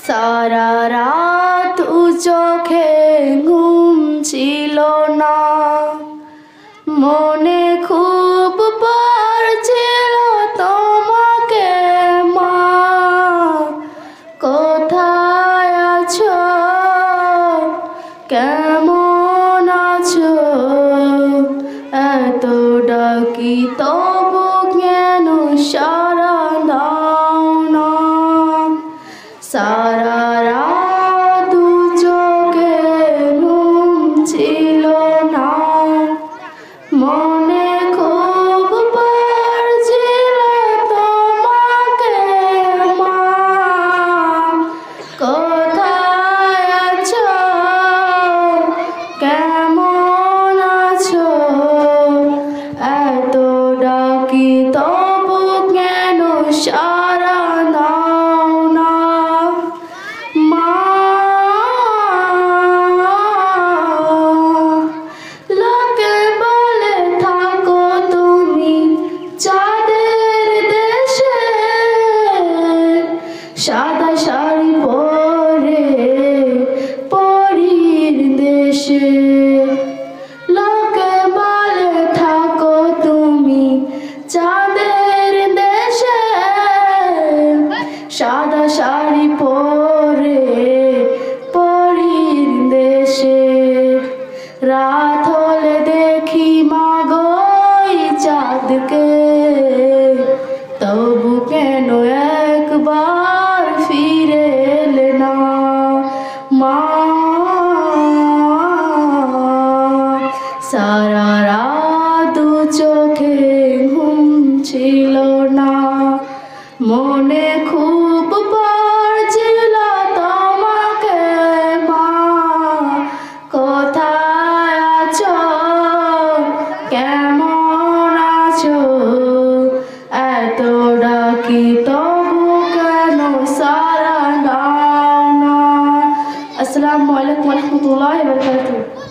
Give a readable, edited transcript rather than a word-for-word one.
সারা রাত চোখে ঘুম ছিল না, মনে খুব পড়ছিল তোমাকে মা। কোথায় আছো, কেমন আছো, এত ডাকি তবু কেন সাড়া দাও না। সারা রাত চোখে ঘুম ছিল না, মনে খুব পড়ছিল তোমাকে মা। কোথায় আছো, কেমন আছো, এত ডাকি তবু কেন সাড়া দাও না। মা লোকে বলে থাকো তুমি চাঁদের দেশে, সাদা শাড়ি পরে পরীর দেশে। লোকে বলে থাকো তুমি চাঁদের দেশে, সাদা শাড়ি পরে পরীর দেশে। রাত হলে দেখি মাগো চাঁদকে, তবু কেন একবার ফিরে এলে না মা। সারা রাত চোখে ঘুম ছিল না, মনে খুব পড়ছিল তোমাকে মা। কোথায় আছো, কেমন আছো, এত ডাকি তবু কেন সাড়া দাও না। আসসালামু আলাইকুম ওয়া রাহমাতুল্লাহি ওয়া বারাকাতুহু।